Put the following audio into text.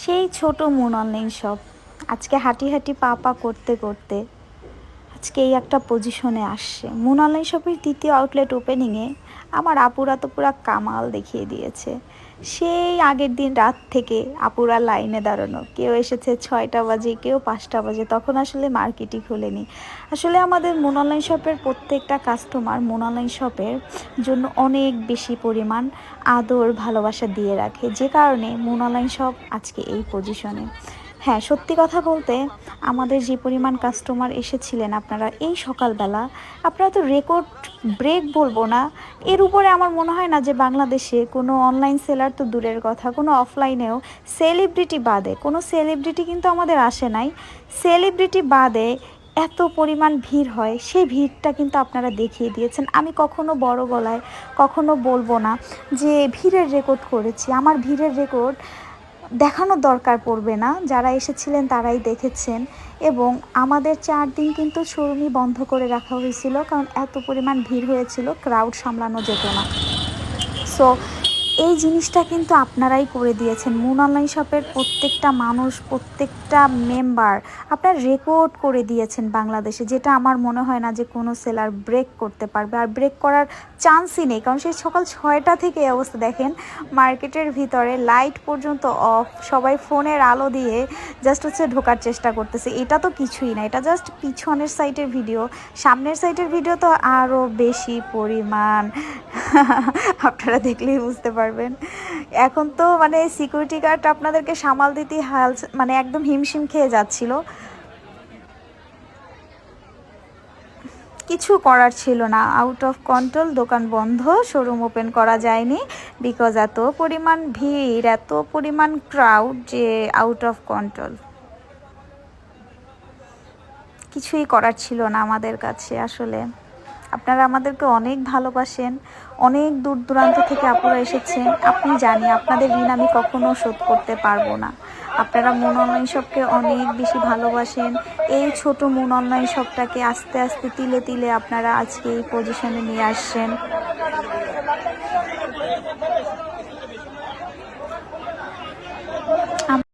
সেই ছোট moon online shop আজকে হাঁটি হাঁটি পা পা করতে করতে আজকে এই একটা পজিশনে আসছে। মুন অনলাইন শপের দ্বিতীয় আউটলেট ওপেনিংয়ে আমার আপুরা তো পুরা কামাল দেখিয়ে দিয়েছে। সেই আগের দিন রাত থেকে আপুরা লাইনে দাঁড়ানো, কেউ এসেছে 6টা বাজে, কেউ 5টা বাজে, তখন আসলে মার্কেটই খুলেনি। আসলে আমাদের মুন অনলাইন শপের প্রত্যেকটা কাস্টমার মুন অনলাইন শপের জন্য অনেক বেশি পরিমাণ আদর ভালোবাসা দিয়ে রাখে, যে কারণে মুন অনলাইন শপ আজকে এই পজিশনে। হ্যাঁ, সত্যি কথা বলতে আমাদের যে পরিমাণ কাস্টমার এসেছিলেন, আপনারা এই সকালবেলা, আপনারা তো রেকর্ড ব্রেক বলবো না, এর উপরে আমার মনে হয় না যে বাংলাদেশে কোনো অনলাইন সেলার তো দূরের কথা, কোনো অফলাইনেও সেলিব্রিটি বাদে কোনো সেলিব্রিটি কিন্তু আমাদের আসে নাই। সেলিব্রিটি বাদে এত পরিমাণ ভিড় হয়, সেই ভিড়টা কিন্তু আপনারা দেখিয়ে দিয়েছেন। আমি কখনো বড় গলায় কখনো বলবো না যে ভিড়ের রেকর্ড করেছি, আমার ভিড়ের রেকর্ড দেখানোর দরকার পড়বে না, যারা এসেছিলেন তারাই দেখেছেন। এবং আমাদের 4 দিন কিন্তু শোরুমই বন্ধ করে রাখা হয়েছিল, কারণ এত পরিমাণ ভিড় হয়েছিল, ক্রাউড সামলানো যেত না। সো এই জিনিসটা কিন্তু আপনারাই করে দিয়েছেন। মুন অনলাইন শপের প্রত্যেকটা মানুষ, প্রত্যেকটা মেম্বার আপনার রেকর্ড করে দিয়েছেন বাংলাদেশে, যেটা আমার মনে হয় না যে কোনো সেলার ব্রেক করতে পারবে, আর ব্রেক করার চান্সই নেই। কারণ সেই সকাল 6টা থেকে এই অবস্থা দেখেন, মার্কেটের ভিতরে লাইট পর্যন্ত অফ, সবাই ফোনের আলো দিয়ে জাস্ট ঢোকার চেষ্টা করতেছে। এটা তো কিছুই না, এটা জাস্ট পিছনের সাইডের ভিডিও। সামনের সাইডের ভিডিও তো আরও বেশি পরিমাণ আপনারা দেখলেই বুঝতে পারবেন। এখন তো মানে সিকিউরিটি গার্ড আপনাদেরকে সামাল দিতে মানে একদম হিমশিম খেয়ে যাচ্ছিল। কিছু করার ছিল না, আউট অফ কন্ট্রোল, দোকান বন্ধ, শোরুম ওপেন করা যায়নি, বিকজ এত পরিমাণ ভিড়, এত পরিমাণ ক্রাউড যে আউট অফ কন্ট্রোল। কিছুই করার ছিল না আমাদের কাছে। আসলে আপনারা আমাদেরকে অনেক ভালোবাসেন, অনেক দূর দূরান্ত থেকে আপনারা এসেছেন। আপনি জানি আপনাদের ঋণ আমি কখনো শোধ করতে পারবো না। আপনারা মুন অনলাইন শপকে অনেক বেশি ভালোবাসেন। এই ছোট মুন অনলাইন শপটাকে আস্তে আস্তে তিলে তিলে আপনারা আজকে এই পজিশনে নিয়ে আসছেন।